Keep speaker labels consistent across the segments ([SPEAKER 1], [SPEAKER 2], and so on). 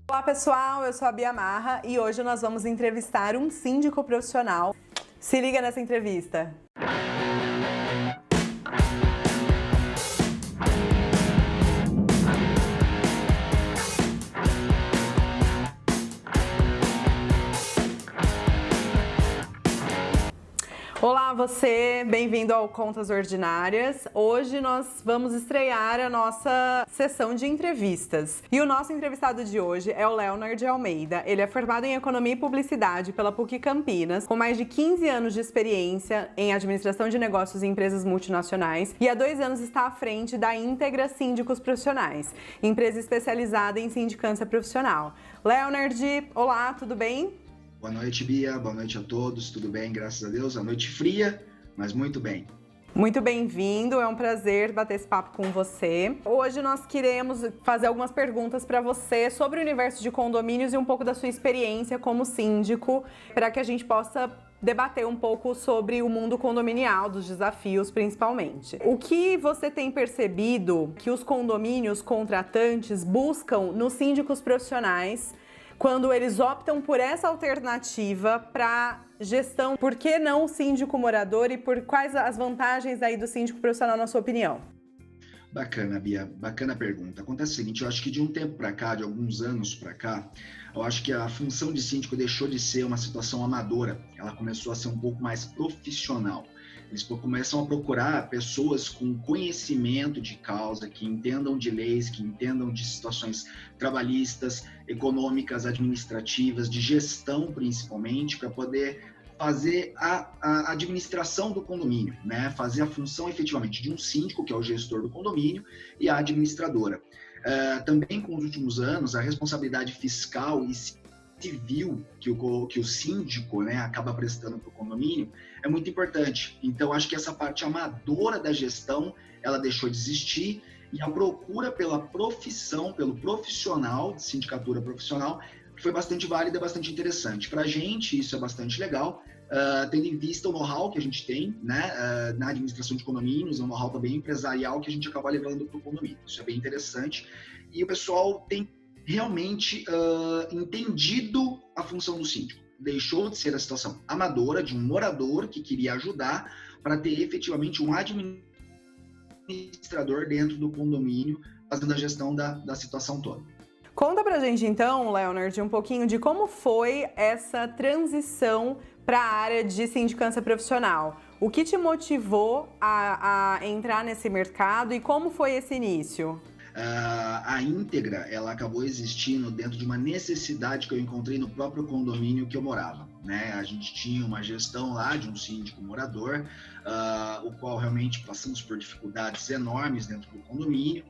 [SPEAKER 1] Olá pessoal, eu sou a Bia Marra e hoje nós vamos entrevistar um síndico profissional. Se liga nessa entrevista. Olá você, bem-vindo ao Contas Ordinárias. Hoje nós vamos estrear a nossa sessão de entrevistas. E o nosso entrevistado de hoje é o Leonard Almeida. Ele é formado em Economia e Publicidade pela PUC Campinas, com mais de 15 anos de experiência em administração de negócios em empresas multinacionais e há 2 anos está à frente da Íntegra Síndicos Profissionais, empresa especializada em sindicância profissional. Leonard, olá, tudo bem?
[SPEAKER 2] Boa noite, Bia. Boa noite a todos. Tudo bem? Graças a Deus. A noite fria, mas muito bem.
[SPEAKER 1] Muito bem-vindo, é um prazer bater esse papo com você. Hoje nós queremos fazer algumas perguntas para você sobre o universo de condomínios e um pouco da sua experiência como síndico, para que a gente possa debater um pouco sobre o mundo condominial, dos desafios principalmente. O que você tem percebido que os condomínios contratantes buscam nos síndicos profissionais quando eles optam por essa alternativa para gestão? Por que não o síndico morador e por quais as vantagens aí do síndico profissional, na sua opinião?
[SPEAKER 2] Bacana, Bia. Bacana pergunta. Acontece o seguinte, eu acho que de um tempo para cá, de alguns anos para cá, eu acho que a função de síndico deixou de ser uma situação amadora. Ela começou a ser um pouco mais profissional. Eles começam a procurar pessoas com conhecimento de causa, que entendam de leis, que entendam de situações trabalhistas, econômicas, administrativas, de gestão principalmente, para poder fazer a administração do condomínio, né? Fazer a função efetivamente de um síndico, que é o gestor do condomínio, e a administradora. Também com os últimos anos, a responsabilidade fiscal e civil que o síndico, né, acaba prestando para o condomínio é muito importante. Então, acho que essa parte amadora da gestão, ela deixou de existir e a procura pela profissão, pelo profissional, de sindicatura profissional, foi bastante válida, bastante interessante. Para a gente, isso é bastante legal, tendo em vista o know-how que a gente tem, né, na administração de condomínios, um know-how também empresarial que a gente acaba levando para o condomínio. Isso é bem interessante. E o pessoal tem realmente entendido a função do síndico. Deixou de ser a situação amadora de um morador que queria ajudar para ter efetivamente um administrador dentro do condomínio fazendo a gestão da situação toda.
[SPEAKER 1] Conta pra gente então, Leonard, um pouquinho de como foi essa transição para a área de sindicância profissional. O que te motivou a entrar nesse mercado e como foi esse início?
[SPEAKER 2] A Íntegra, ela acabou existindo dentro de uma necessidade que eu encontrei no próprio condomínio que eu morava, né? A gente tinha uma gestão lá de um síndico morador, o qual realmente passamos por dificuldades enormes dentro do condomínio,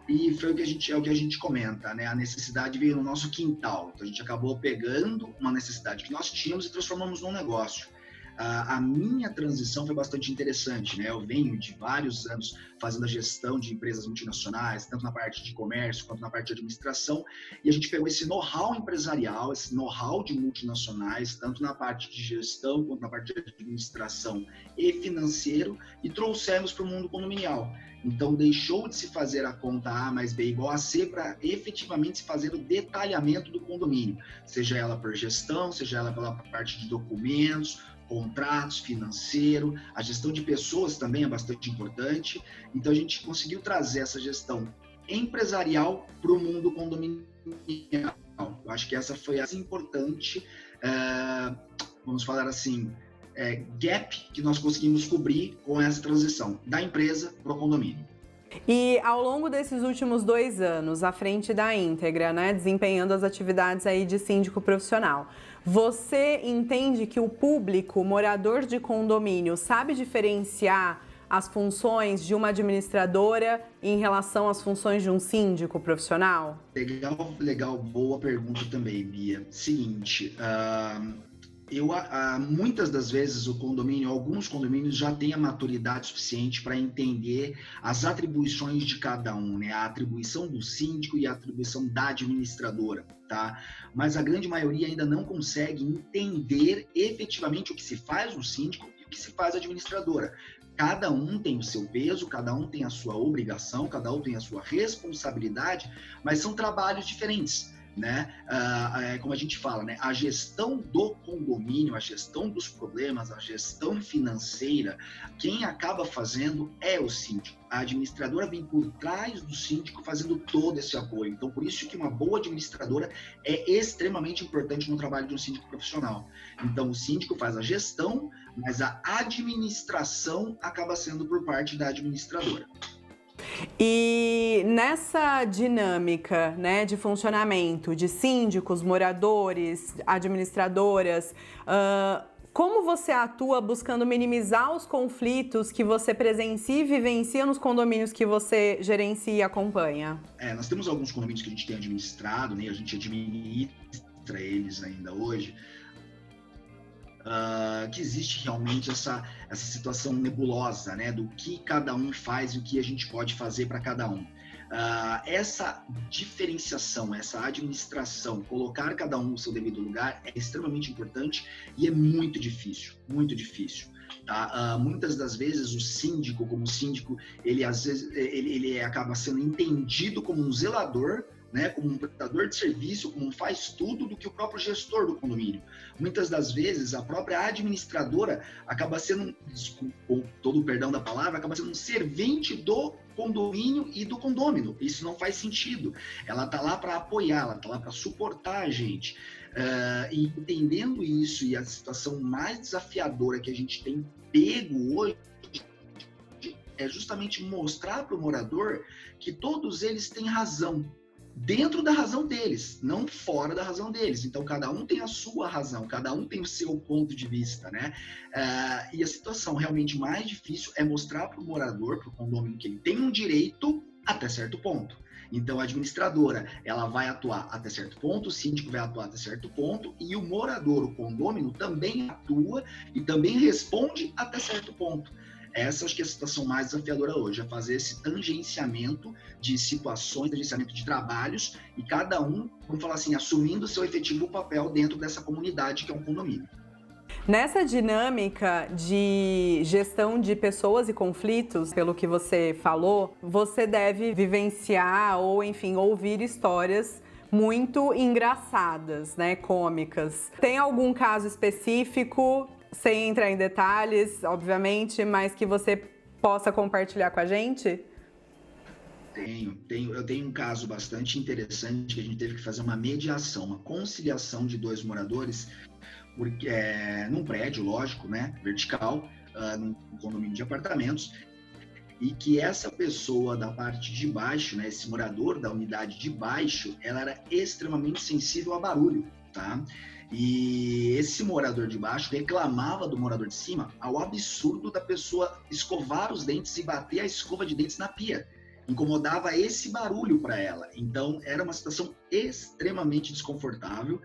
[SPEAKER 2] e foi o que a gente comenta, né? A necessidade veio no nosso quintal, então a gente acabou pegando uma necessidade que nós tínhamos e transformamos num negócio. A minha transição foi bastante interessante, né? Eu venho de vários anos fazendo a gestão de empresas multinacionais, tanto na parte de comércio quanto na parte de administração, e a gente pegou esse know-how empresarial, esse know-how de multinacionais, tanto na parte de gestão quanto na parte de administração e financeiro, e trouxemos para o mundo condominial. Então, deixou de se fazer a conta A mais B igual a C para efetivamente se fazer o detalhamento do condomínio, seja ela por gestão, seja ela pela parte de documentos, contratos, financeiro, a gestão de pessoas também é bastante importante. Então, a gente conseguiu trazer essa gestão empresarial para o mundo condominial. Eu acho que essa foi a mais importante, vamos falar assim, gap que nós conseguimos cobrir com essa transição da empresa para o condomínio.
[SPEAKER 1] E ao longo desses últimos 2 anos, à frente da Íntegra, né, desempenhando as atividades aí de síndico profissional, você entende que o público, morador de condomínio, sabe diferenciar as funções de uma administradora em relação às funções de um síndico profissional?
[SPEAKER 2] Legal, boa pergunta também, Bia. Seguinte, muitas das vezes alguns condomínios já têm a maturidade suficiente para entender as atribuições de cada um, né? A atribuição do síndico e a atribuição da administradora, tá? Mas a grande maioria ainda não consegue entender efetivamente o que se faz no síndico e o que se faz na administradora. Cada um tem o seu peso, cada um tem a sua obrigação, cada um tem a sua responsabilidade, mas são trabalhos diferentes. né? Como a gente fala, né? A gestão do condomínio, a gestão dos problemas, a gestão financeira, quem acaba fazendo é o síndico. A administradora vem por trás do síndico fazendo todo esse apoio. Então, por isso que uma boa administradora é extremamente importante no trabalho de um síndico profissional. Então, o síndico faz a gestão, mas a administração acaba sendo por parte da administradora.
[SPEAKER 1] E nessa dinâmica, né, de funcionamento de síndicos, moradores, administradoras, como você atua buscando minimizar os conflitos que você presencia e vivencia nos condomínios que você gerencia e acompanha?
[SPEAKER 2] Nós temos alguns condomínios que a gente tem administrado, né, a gente administra eles ainda hoje, que existe realmente essa situação nebulosa, né, do que cada um faz e o que a gente pode fazer para cada um. Essa diferenciação, essa administração, colocar cada um no seu devido lugar é extremamente importante e é muito difícil, muito difícil. Tá? Muitas das vezes o síndico, como síndico, ele acaba sendo entendido como um zelador, né, como um prestador de serviço, como um faz tudo do que o próprio gestor do condomínio. Muitas das vezes, a própria administradora acaba sendo, com todo o perdão da palavra, acaba sendo um servente do condomínio e do condômino. Isso não faz sentido. Ela está lá para apoiar, ela está lá para suportar a gente. E entendendo isso e a situação mais desafiadora que a gente tem pego hoje, é justamente mostrar para o morador que todos eles têm razão, dentro da razão deles, não fora da razão deles. Então, cada um tem a sua razão, cada um tem o seu ponto de vista, né? E a situação realmente mais difícil é mostrar para o morador, para o condomínio, que ele tem um direito até certo ponto. Então, a administradora, ela vai atuar até certo ponto, o síndico vai atuar até certo ponto, e o morador, o condômino, também atua e também responde até certo ponto. Essa acho que é a situação mais desafiadora hoje, é fazer esse tangenciamento de situações, tangenciamento de trabalhos, e cada um, vamos falar assim, assumindo o seu efetivo papel dentro dessa comunidade que é um condomínio.
[SPEAKER 1] Nessa dinâmica de gestão de pessoas e conflitos, pelo que você falou, você deve vivenciar ou, enfim, ouvir histórias muito engraçadas, né, cômicas. Tem algum caso específico, sem entrar em detalhes, obviamente, mas que você possa compartilhar com a gente?
[SPEAKER 2] Eu tenho um caso bastante interessante que a gente teve que fazer uma mediação, uma conciliação de dois moradores, porque num prédio, lógico, né, vertical, num condomínio de apartamentos, e que essa pessoa da parte de baixo, né, esse morador da unidade de baixo, ela era extremamente sensível a barulho, tá? E esse morador de baixo reclamava do morador de cima ao absurdo da pessoa escovar os dentes e bater a escova de dentes na pia. Incomodava esse barulho para ela. Então, era uma situação extremamente desconfortável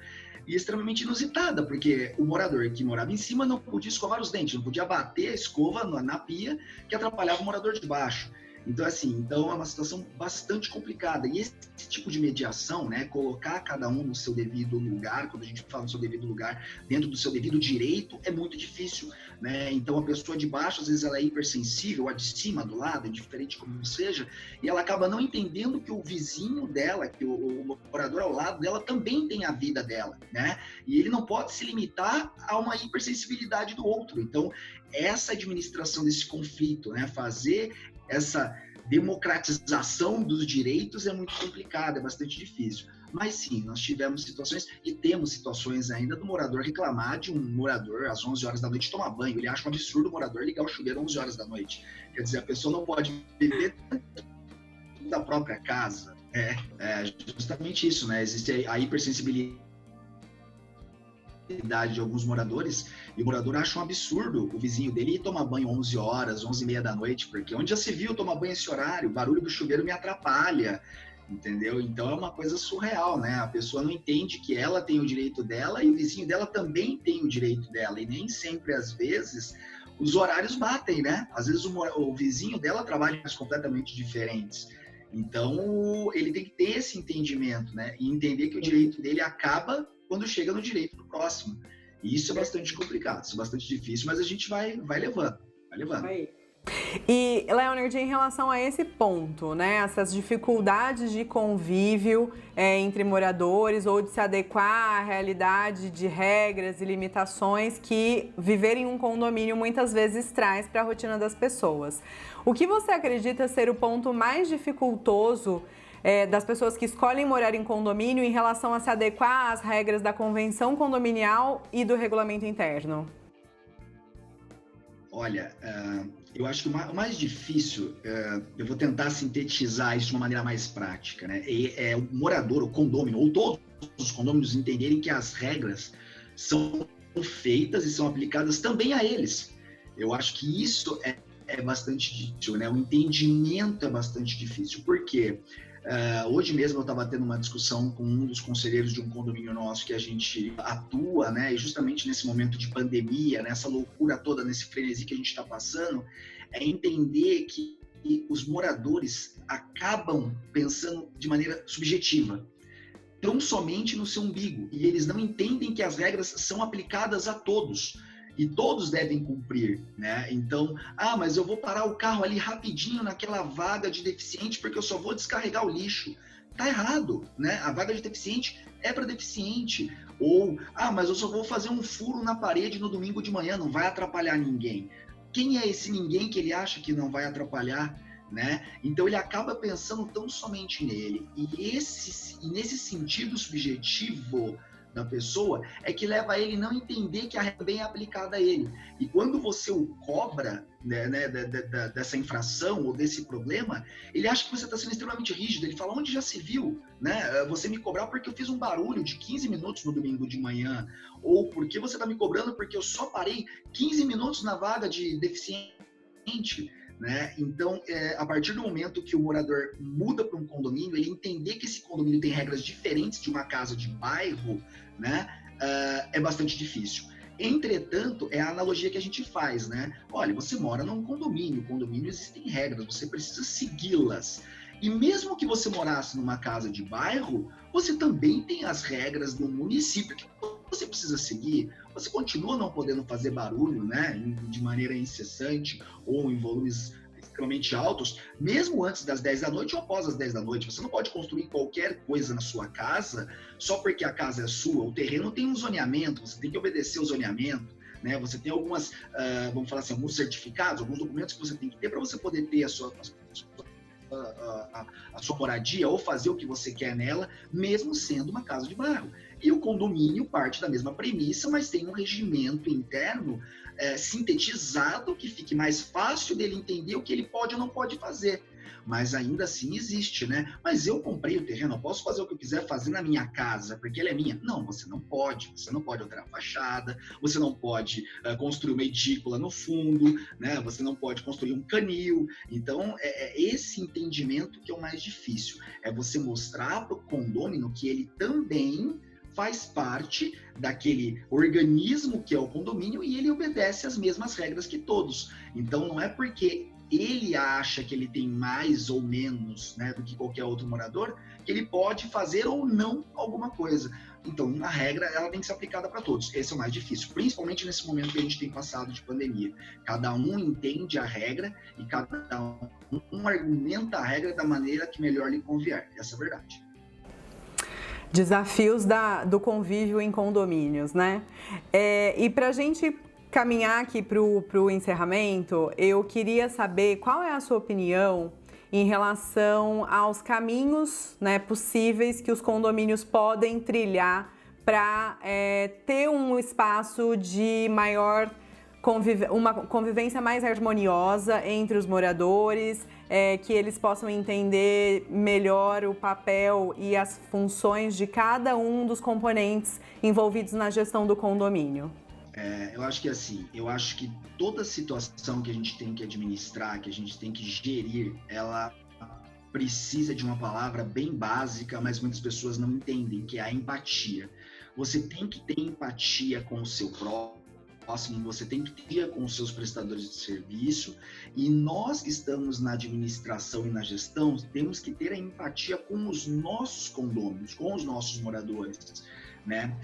[SPEAKER 2] e extremamente inusitada, porque o morador que morava em cima não podia escovar os dentes, não podia bater a escova na pia, que atrapalhava o morador de baixo. Então, assim, é uma situação bastante complicada. E esse tipo de mediação, né, colocar cada um no seu devido lugar, quando a gente fala no seu devido lugar, dentro do seu devido direito, é muito difícil, né? Então, a pessoa de baixo, às vezes, ela é hipersensível, a de cima, do lado, indiferente como seja, e ela acaba não entendendo que o vizinho dela, que o morador ao lado dela, também tem a vida dela, né? E ele não pode se limitar a uma hipersensibilidade do outro. Então, essa administração desse conflito, né, fazer essa democratização dos direitos é muito complicada, é bastante difícil. Mas sim, nós tivemos situações e temos situações ainda do morador reclamar de um morador às 11 horas da noite tomar banho. Ele acha um absurdo o morador ligar o chuveiro às 11 horas da noite. Quer dizer, a pessoa não pode viver da própria casa. É justamente isso, né? Existe a hipersensibilidade de alguns moradores, e o morador acha um absurdo o vizinho dele ir tomar banho 11 horas, 11h30 da noite, porque onde já se viu tomar banho esse horário? O barulho do chuveiro me atrapalha, entendeu? Então é uma coisa surreal, né? A pessoa não entende que ela tem o direito dela e o vizinho dela também tem o direito dela, e nem sempre, às vezes, os horários batem, né? Às vezes o vizinho dela trabalha em horários completamente diferentes. Então, ele tem que ter esse entendimento, né? E entender que o direito dele acaba quando chega no direito do próximo. E isso é bastante complicado, isso é bastante difícil, mas a gente vai levando, vai levando.
[SPEAKER 1] E, Leonard, em relação a esse ponto, né, essas dificuldades de convívio entre moradores ou de se adequar à realidade de regras e limitações que viver em um condomínio muitas vezes traz para a rotina das pessoas. O que você acredita ser o ponto mais dificultoso das pessoas que escolhem morar em condomínio em relação a se adequar às regras da convenção condominial e do regulamento interno?
[SPEAKER 2] Olha, eu acho que o mais difícil, eu vou tentar sintetizar isso de uma maneira mais prática, né? É o morador, o condômino, ou todos os condôminos entenderem que as regras são feitas e são aplicadas também a eles. Eu acho que isso é bastante difícil, né? O entendimento é bastante difícil. Por quê? Hoje mesmo eu estava tendo uma discussão com um dos conselheiros de um condomínio nosso que a gente atua, né? E justamente nesse momento de pandemia, nessa loucura toda, nesse frenesi que a gente está passando, é entender que os moradores acabam pensando de maneira subjetiva, tão somente no seu umbigo, e eles não entendem que as regras são aplicadas a todos. E todos devem cumprir, né? Então, mas eu vou parar o carro ali rapidinho naquela vaga de deficiente porque eu só vou descarregar o lixo. Tá errado, né? A vaga de deficiente é para deficiente. Ou, mas eu só vou fazer um furo na parede no domingo de manhã, não vai atrapalhar ninguém. Quem é esse ninguém que ele acha que não vai atrapalhar, né? Então ele acaba pensando tão somente nele. E nesse sentido subjetivo da pessoa é que leva a ele não entender que a regra bem é aplicada a ele. E quando você o cobra, né, dessa infração ou desse problema, ele acha que você está sendo extremamente rígido. Ele fala, onde já se viu, né? Você me cobrar porque eu fiz um barulho de 15 minutos no domingo de manhã, ou porque você está me cobrando porque eu só parei 15 minutos na vaga de deficiente. Né? Então, a partir do momento que o morador muda para um condomínio, ele entender que esse condomínio tem regras diferentes de uma casa de bairro, né? É bastante difícil. Entretanto, é a analogia que a gente faz, né? Olha, você mora num condomínio, condomínio existem regras, você precisa segui-las. E mesmo que você morasse numa casa de bairro, você também tem as regras do município que você precisa seguir. Você continua não podendo fazer barulho, né, de maneira incessante ou em volumes extremamente altos, mesmo antes das 10 da noite ou após as 10 da noite. Você não pode construir qualquer coisa na sua casa só porque a casa é sua. O terreno tem um zoneamento, você tem que obedecer o zoneamento. Né? Você tem algumas, vamos falar assim, alguns certificados, alguns documentos que você tem que ter para você poder ter a sua moradia ou fazer o que você quer nela, mesmo sendo uma casa de bairro. E o condomínio parte da mesma premissa, mas tem um regimento interno sintetizado que fique mais fácil dele entender o que ele pode ou não pode fazer. Mas ainda assim existe, né? Mas eu comprei o terreno, eu posso fazer o que eu quiser fazer na minha casa, porque ela é minha? Não, você não pode. Você não pode alterar a fachada, você não pode construir uma edícula no fundo, né? Você não pode construir um canil. Então, é esse entendimento que é o mais difícil. É você mostrar para o condômino que ele também faz parte daquele organismo que é o condomínio e ele obedece às mesmas regras que todos. Então, não é porque ele acha que ele tem mais ou menos, né, do que qualquer outro morador, que ele pode fazer ou não alguma coisa. Então, a regra ela tem que ser aplicada para todos. Esse é o mais difícil, principalmente nesse momento que a gente tem passado de pandemia. Cada um entende a regra e cada um argumenta a regra da maneira que melhor lhe convier. Essa é a verdade.
[SPEAKER 1] Desafios do convívio em condomínios, né? E para a gente caminhar aqui para o encerramento, eu queria saber qual é a sua opinião em relação aos caminhos, né, possíveis que os condomínios podem trilhar para ter um espaço de maior uma convivência mais harmoniosa entre os moradores, que eles possam entender melhor o papel e as funções de cada um dos componentes envolvidos na gestão do condomínio.
[SPEAKER 2] Eu acho que assim, toda situação que a gente tem que administrar, que a gente tem que gerir, ela precisa de uma palavra bem básica, mas muitas pessoas não entendem, que é a empatia. Você tem que ter empatia com o seu próximo, você tem que ter com os seus prestadores de serviço, e nós que estamos na administração e na gestão, temos que ter a empatia com os nossos condôminos, com os nossos moradores. Né?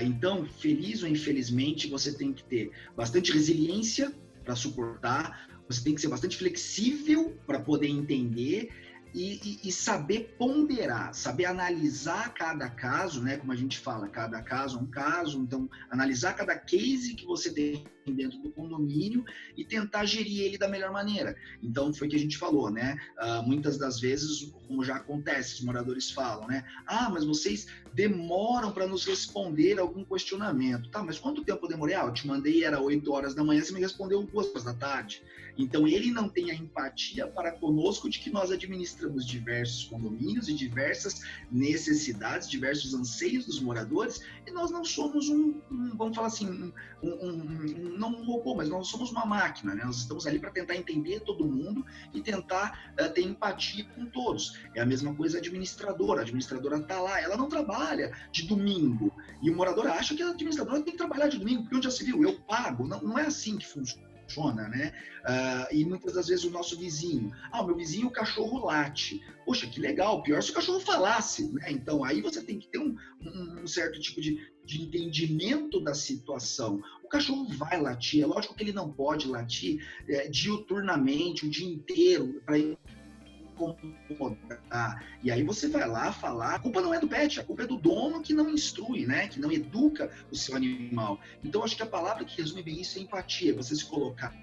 [SPEAKER 2] Então, feliz ou infelizmente, você tem que ter bastante resiliência para suportar, você tem que ser bastante flexível para poder entender e saber ponderar, saber analisar cada caso, né? Como a gente fala, cada caso é um caso, então analisar cada case que você tem dentro do condomínio e tentar gerir ele da melhor maneira. Então foi o que a gente falou, né? Muitas das vezes, como já acontece, os moradores falam, né? Mas vocês demoram para nos responder algum questionamento. Tá, mas quanto tempo eu demorei? Eu te mandei, era 8 horas da manhã, você me respondeu 2 horas da tarde. Então ele não tem a empatia para conosco de que nós administramos diversos condomínios e diversas necessidades, diversos anseios dos moradores, e nós não somos vamos falar assim, não um robô, mas nós somos uma máquina, né? Nós estamos ali para tentar entender todo mundo e tentar ter empatia com todos. É a mesma coisa a administradora está lá, ela não trabalha de domingo, e o morador acha que a administradora tem que trabalhar de domingo, porque onde já se viu, eu pago, não é assim que funciona, né? E muitas das vezes o nosso vizinho, o meu vizinho, o cachorro late. Poxa, que legal, pior se o cachorro falasse, né? Então aí você tem que ter um certo tipo de entendimento da situação. O cachorro vai latir, é lógico que ele não pode latir diuturnamente, o dia inteiro, para incomodar. E aí você vai lá falar, a culpa não é do pet, a culpa é do dono que não instrui, né? Que não educa o seu animal. Então acho que a palavra que resume bem isso é empatia, você se colocar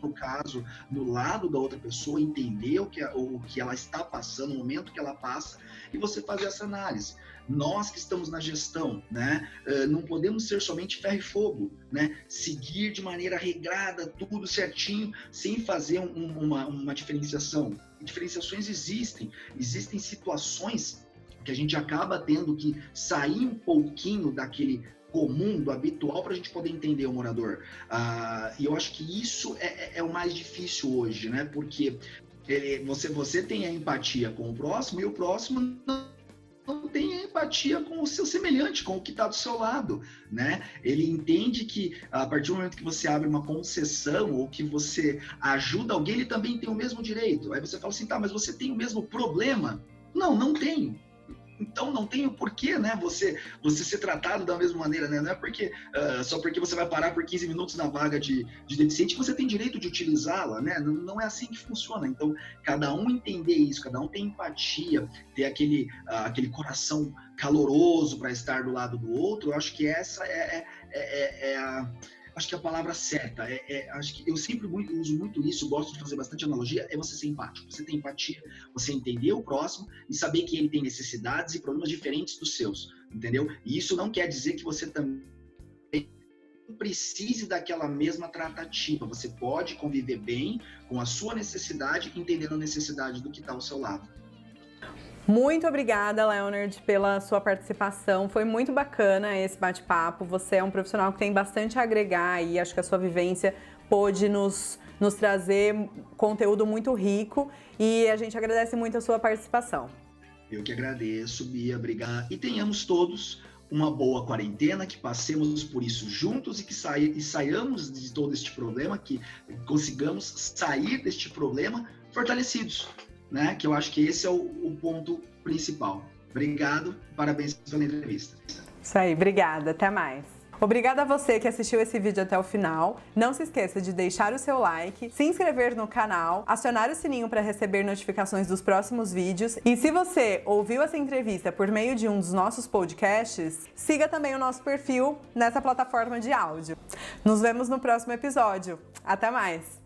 [SPEAKER 2] no caso, no lado da outra pessoa, entender o que ela está passando, o momento que ela passa, e você fazer essa análise. Nós que estamos na gestão, né, não podemos ser somente ferro e fogo, né, seguir de maneira regrada, tudo certinho, sem fazer uma diferenciação. Diferenciações existem situações que a gente acaba tendo que sair um pouquinho daquele comum, do habitual, para a gente poder entender o morador. E eu acho que isso é o mais difícil hoje, né, porque você tem a empatia com o próximo e o próximo não tem empatia com o seu semelhante, com o que está do seu lado, né? Ele entende que a partir do momento que você abre uma concessão ou que você ajuda alguém, ele também tem o mesmo direito. Aí você fala assim, tá, mas você tem o mesmo problema? Não tenho. Então não tem o porquê, né, você ser tratado da mesma maneira, né? Não é porque só porque você vai parar por 15 minutos na vaga de deficiente que você tem direito de utilizá-la, né? Não é assim que funciona. Então cada um entender isso, cada um tem empatia, ter aquele coração caloroso para estar do lado do outro. Eu acho que essa acho que a palavra certa, acho que eu sempre uso muito isso, gosto de fazer bastante analogia, é você ser empático. Você ter empatia, você entender o próximo e saber que ele tem necessidades e problemas diferentes dos seus, entendeu? E isso não quer dizer que você também precise daquela mesma tratativa. Você pode conviver bem com a sua necessidade, entendendo a necessidade do que está ao seu lado.
[SPEAKER 1] Muito obrigada, Leonard, pela sua participação. Foi muito bacana esse bate-papo. Você é um profissional que tem bastante a agregar e acho que a sua vivência pôde nos trazer conteúdo muito rico e a gente agradece muito a sua participação.
[SPEAKER 2] Eu que agradeço, Bia, obrigado. E tenhamos todos uma boa quarentena, que passemos por isso juntos e que saiamos de todo este problema, que consigamos sair deste problema fortalecidos, né? Que eu acho que esse é o ponto principal. Obrigado, parabéns pela entrevista.
[SPEAKER 1] Isso aí, obrigada, até mais. Obrigada a você que assistiu esse vídeo até o final. Não se esqueça de deixar o seu like, se inscrever no canal, acionar o sininho para receber notificações dos próximos vídeos. E se você ouviu essa entrevista por meio de um dos nossos podcasts, siga também o nosso perfil nessa plataforma de áudio. Nos vemos no próximo episódio. Até mais!